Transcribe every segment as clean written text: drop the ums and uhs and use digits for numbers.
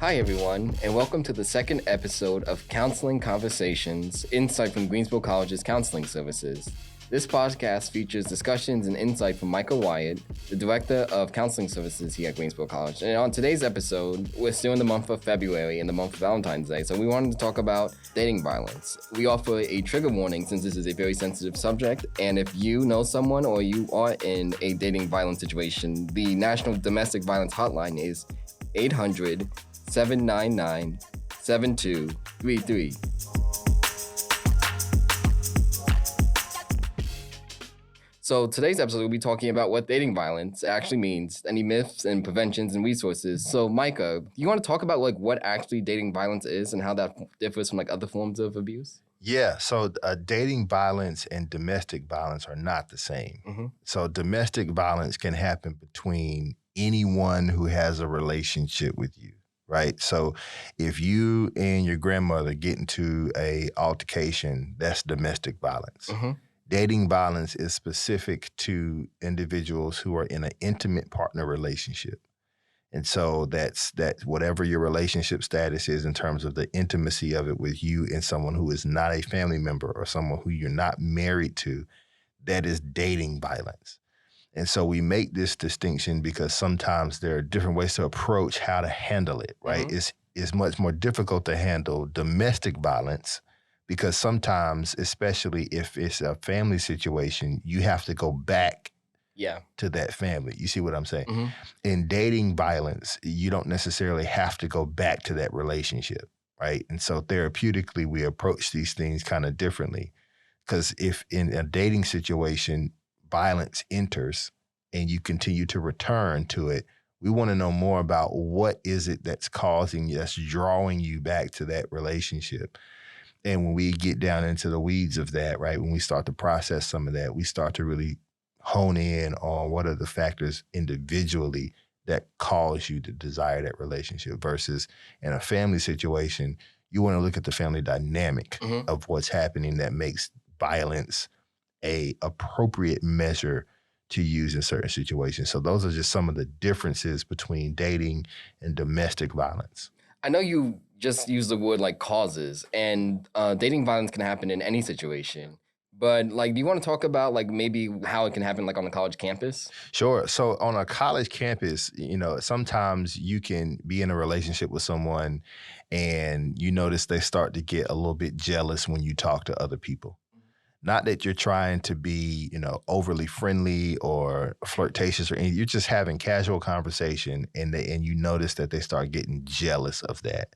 Hi, everyone, and welcome to the second episode of Counseling Conversations, insight from Greensboro College's counseling services. This podcast features discussions and insight from Micah Wyatt, the Director of Counseling Services here at Greensboro College. And on today's episode, we're still in the month of February, in the month of Valentine's Day, so we wanted to talk about dating violence. We offer a trigger warning since this is a very sensitive subject, and if you know someone or you are in a dating violence situation, the National Domestic Violence Hotline is 800-799-7233. So today's episode, we'll be talking about what dating violence actually means, any myths and preventions and resources. So Micah, you want to talk about what actually dating violence is and how that differs from other forms of abuse? Yeah, so dating violence and domestic violence are not the same. Mm-hmm. So domestic violence can happen between anyone who has a relationship with you, right? So if you and your grandmother get into a altercation, that's domestic violence. Mm-hmm. Dating violence is specific to individuals who are in an intimate partner relationship. And so that's whatever your relationship status is in terms of the intimacy of it with you and someone who is not a family member or someone who you're not married to, that is dating violence. And so we make this distinction because sometimes there are different ways to approach how to handle it, right? Mm-hmm. It's much more difficult to handle domestic violence because sometimes, especially if it's a family situation, you have to go back to that family. You see what I'm saying? Mm-hmm. In dating violence, you don't necessarily have to go back to that relationship, right? And so therapeutically, we approach these things kind of differently. Because if in a dating situation, violence enters and you continue to return to it, we want to know more about what is it that's causing you, that's drawing you back to that relationship. And when we get down into the weeds of that, right, when we start to process some of that, we start to really hone in on what are the factors individually that cause you to desire that relationship versus in a family situation, you want to look at the family dynamic Mm-hmm. of what's happening that makes violence a appropriate measure to use in certain situations. So those are just some of the differences between dating and domestic violence. I know you just used the word causes, and dating violence can happen in any situation. But do you want to talk about maybe how it can happen on a college campus? Sure. So on a college campus, sometimes you can be in a relationship with someone and you notice they start to get a little bit jealous when you talk to other people. Not that you're trying to be, overly friendly or flirtatious or anything. You're just having casual conversation and you notice that they start getting jealous of that.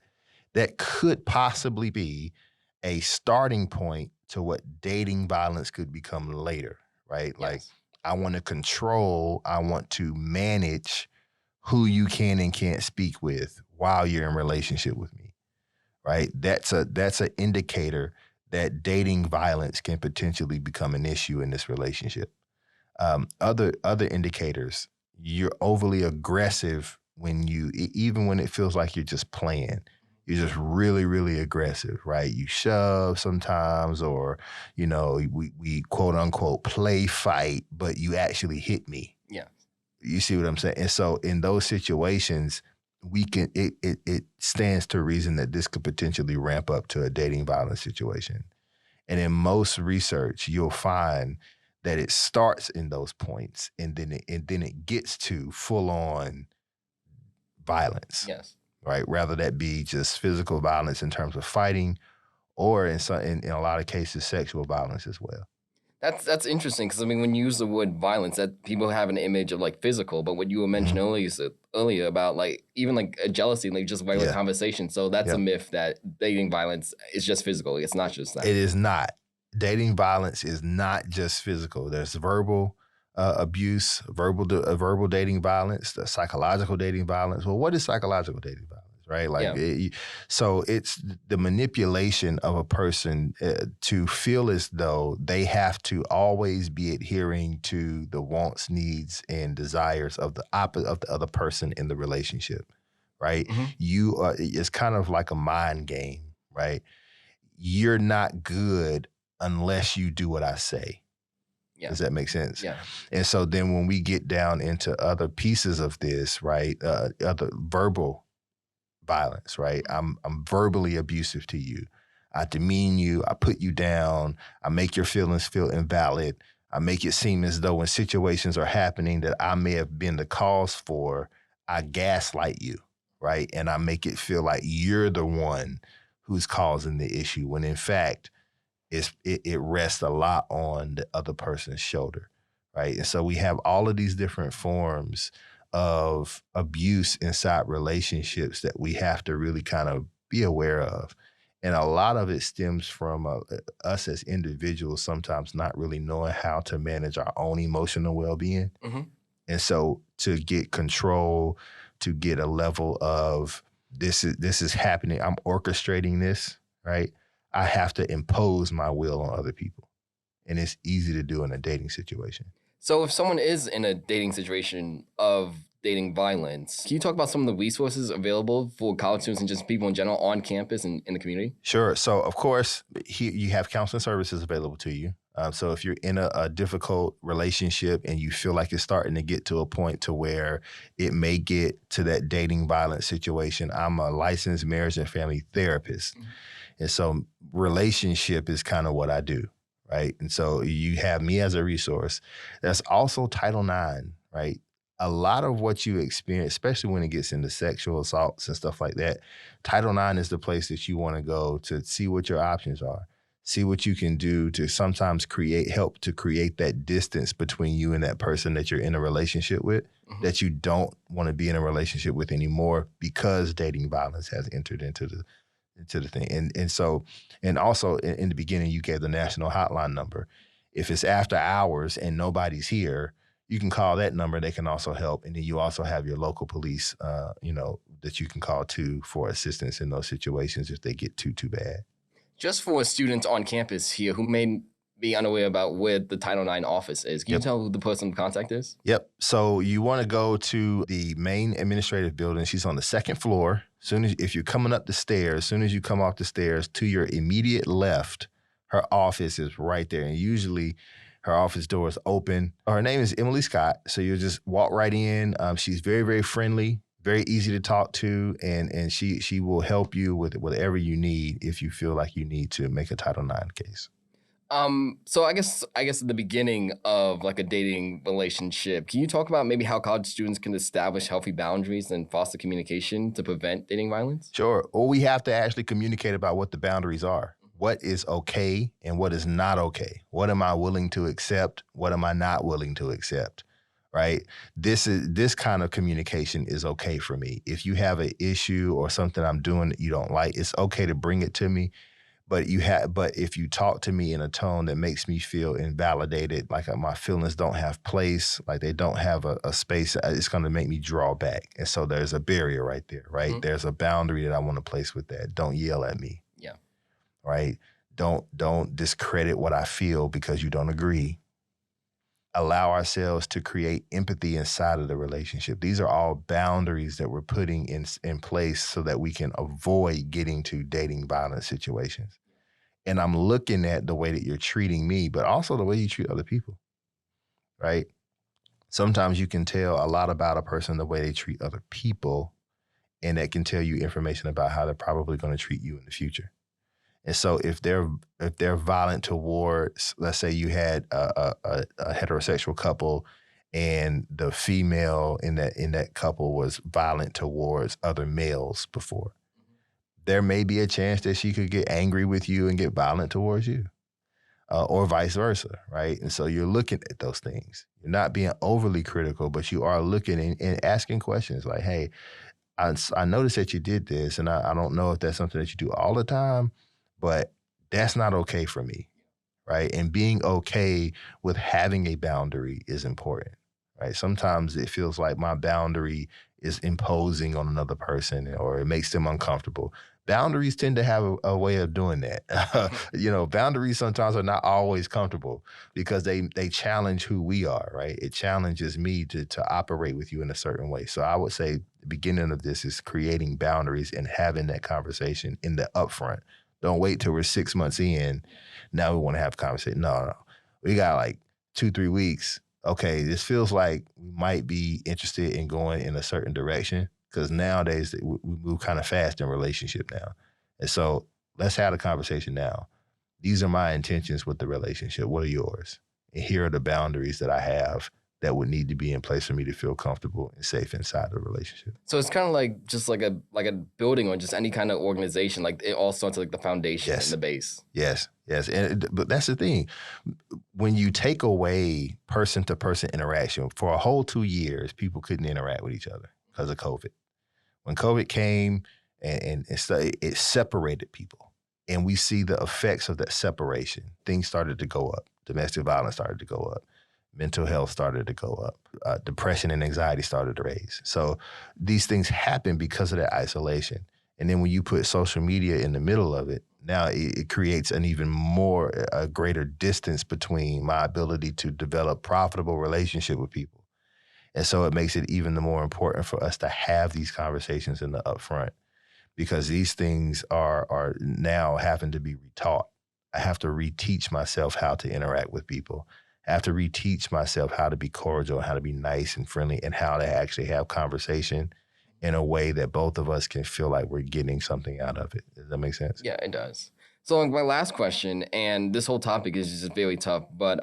That could possibly be a starting point to what dating violence could become later, right? Yes. I want to control, I want to manage who you can and can't speak with while you're in relationship with me, right? That's an indicator that dating violence can potentially become an issue in this relationship. Other indicators, you're overly aggressive even when it feels like you're just playing. You're just really, really aggressive, right? You shove sometimes, or, we quote unquote play fight, but you actually hit me. Yeah. You see what I'm saying? And so in those situations, it stands to reason that this could potentially ramp up to a dating violence situation. And in most research, you'll find that it starts in those points and then it gets to full on violence. Yes. Right? Rather that be just physical violence in terms of fighting, or in a lot of cases, sexual violence as well. That's interesting because when you use the word violence, that people have an image of physical, but what you were mentioning earlier about even a jealousy, just regular conversation. So that's a myth that dating violence is just physical. It's not just that. It is not. Dating violence is not just physical. There's verbal abuse, verbal dating violence, the psychological dating violence. Well, what is psychological dating violence? Right? So it's the manipulation of a person to feel as though they have to always be adhering to the wants, needs, and desires of the other person in the relationship, right? Mm-hmm. It's kind of like a mind game, right? You're not good unless you do what I say. Yeah. Does that make sense? Yeah. And so then when we get down into other pieces of this, right, other verbal violence, right? I'm verbally abusive to you. I demean you. I put you down. I make your feelings feel invalid. I make it seem as though when situations are happening that I may have been the cause for, I gaslight you, right? And I make it feel like you're the one who's causing the issue, when in fact, it rests a lot on the other person's shoulder, right? And so we have all of these different forms of abuse inside relationships that we have to really kind of be aware of. And a lot of it stems from us as individuals sometimes not really knowing how to manage our own emotional well-being. Mm-hmm. And so to get control, to get a level of this is happening, I'm orchestrating this, right? I have to impose my will on other people. And it's easy to do in a dating situation. So if someone is in a dating situation of dating violence, can you talk about some of the resources available for college students and just people in general on campus and in the community? Sure. So, of course, here you have counseling services available to you. So if you're in a difficult relationship and you feel like it's starting to get to a point to where it may get to that dating violence situation, I'm a licensed marriage and family therapist. Mm-hmm. And so relationship is kind of what I do, right? And so you have me as a resource. There's also Title IX, right? A lot of what you experience, especially when it gets into sexual assaults and stuff like that, Title IX is the place that you want to go to see what your options are, see what you can do to sometimes help to create that distance between you and that person that you're in a relationship with, mm-hmm. that you don't want to be in a relationship with anymore because dating violence has entered into the thing. And also in the beginning, you gave the national hotline number. If it's after hours and nobody's here, you can call that number. They can also help. And then you also have your local police, that you can call too for assistance in those situations if they get too bad. Just for students on campus here who may be unaware about where the Title IX office is, can you tell who the person to contact is? Yep. So you want to go to the main administrative building. She's on the second floor. If you're coming up the stairs, as soon as you come off the stairs, to your immediate left, her office is right there. And usually her office door is open. Her name is Emily Scott. So you just walk right in. She's very, very friendly, very easy to talk to, and she will help you with whatever you need if you feel like you need to make a Title IX case. So I guess at the beginning of like a dating relationship, can you talk about maybe how college students can establish healthy boundaries and foster communication to prevent dating violence? Sure. Or we have to actually communicate about what the boundaries are. What is okay and what is not okay? What am I willing to accept? What am I not willing to accept? Right? This kind of communication is okay for me. If you have an issue or something I'm doing that you don't like, it's okay to bring it to me. But if you talk to me in a tone that makes me feel invalidated, like my feelings don't have place, like they don't have a space, it's going to make me draw back. And so there's a barrier right there, right? Mm-hmm. There's a boundary that I want to place with that. Don't yell at me. Yeah. Right? Don't discredit what I feel because you don't agree. Allow ourselves to create empathy inside of the relationship. These are all boundaries that we're putting in place so that we can avoid getting to dating violence situations. And I'm looking at the way that you're treating me, but also the way you treat other people, right? Sometimes you can tell a lot about a person the way they treat other people, and that can tell you information about how they're probably going to treat you in the future. And so if they're violent towards, let's say you had a heterosexual couple and the female in that couple was violent towards other males before, there may be a chance that she could get angry with you and get violent towards you, or vice versa, right? And so you're looking at those things. You're not being overly critical, but you are looking and asking questions like, hey, I noticed that you did this, and I don't know if that's something that you do all the time, but that's not okay for me, right? And being okay with having a boundary is important, right? Sometimes it feels like my boundary is imposing on another person or it makes them uncomfortable. Boundaries tend to have a way of doing that. Boundaries sometimes are not always comfortable because they challenge who we are, right? It challenges me to operate with you in a certain way. So I would say the beginning of this is creating boundaries and having that conversation in the upfront. Don't wait till we're 6 months in. Now we want to have a conversation. No. We got like 2-3 weeks. Okay, this feels like we might be interested in going in a certain direction. because nowadays we move kind of fast in relationship now. And so let's have a conversation now. These are my intentions with the relationship. What are yours? And here are the boundaries that I have that would need to be in place for me to feel comfortable and safe inside the relationship. So it's kind of like just like a building or just any kind of organization. Like it all starts with like the foundation and the base. Yes. But that's the thing. When you take away person-to-person interaction, for a whole 2 years, people couldn't interact with each other because of COVID. When COVID came and it separated people, and we see the effects of that separation. Things started to go up. Domestic violence started to go up. Mental health started to go up. Depression and anxiety started to raise. So these things happen because of that isolation. And then when you put social media in the middle of it, now it creates an even more, a greater distance between my ability to develop profitable relationship with people. And so it makes it even the more important for us to have these conversations in the upfront, because these things are now having to be retaught. I have to reteach myself how to interact with people. I have to reteach myself how to be cordial, how to be nice and friendly, and how to actually have conversation in a way that both of us can feel like we're getting something out of it. Does that make sense? Yeah, it does. So my last question, and this whole topic is just very tough, but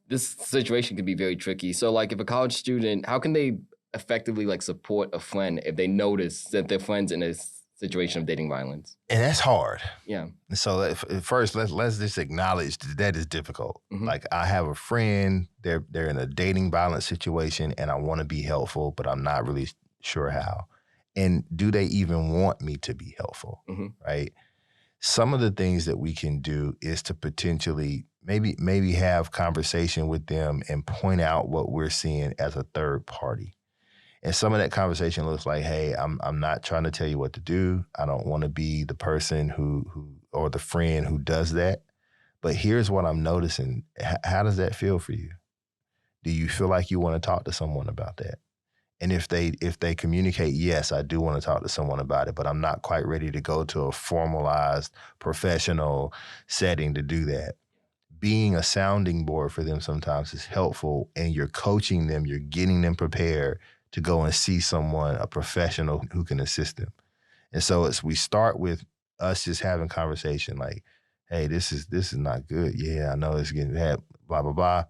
this situation can be very tricky. So like if a college student, how can they effectively like support a friend if they notice that their friend's in a situation of dating violence? And that's hard. Yeah. So first, let's just acknowledge that is difficult. Mm-hmm. Like I have a friend, they're in a dating violence situation, and I want to be helpful, but I'm not really sure how. And do they even want me to be helpful? Mm-hmm. Right? Some of the things that we can do is to potentially maybe have conversation with them and point out what we're seeing as a third party. And some of that conversation looks like, hey, I'm not trying to tell you what to do. I don't want to be the person who or the friend who does that. But here's what I'm noticing. How does that feel for you? Do you feel like you want to talk to someone about that? And if they communicate, yes, I do want to talk to someone about it, but I'm not quite ready to go to a formalized professional setting to do that. Being a sounding board for them sometimes is helpful, and you're coaching them, you're getting them prepared to go and see someone, a professional who can assist them. And so we start with us just having conversation like, hey, this is not good. Yeah, I know it's getting bad, blah, blah, blah.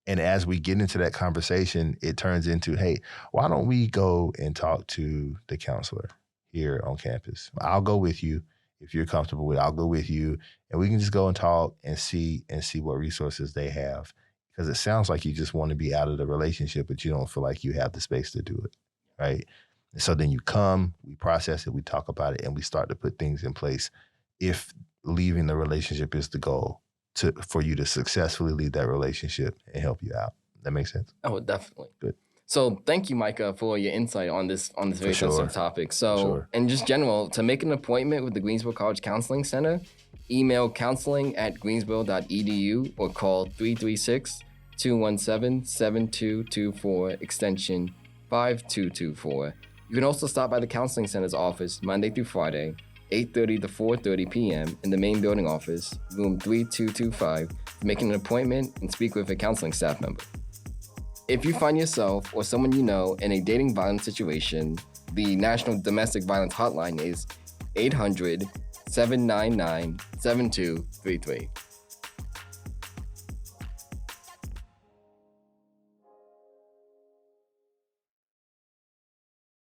And as we get into that conversation, it turns into, hey, why don't we go and talk to the counselor here on campus? I'll go with you. If you're comfortable with it, I'll go with you. And we can just go and talk and see what resources they have. Because it sounds like you just want to be out of the relationship, but you don't feel like you have the space to do it, right? And so then you come, we process it, we talk about it, and we start to put things in place. If leaving the relationship is the goal, for you to successfully leave that relationship and help you out. That makes sense? Oh, definitely. Good. So thank you, Micah, for your insight on this very sensitive topic. So, in just general, to make an appointment with the Greensboro College Counseling Center, email counseling@greensboro.edu or call 336-217-7224, extension 5224. You can also stop by the Counseling Center's office Monday through Friday, 8:30 to 4:30 p.m. in the main building office, room 3225, to make an appointment and speak with a counseling staff member. If you find yourself or someone you know in a dating violence situation, the National Domestic Violence Hotline is 800-799-7233.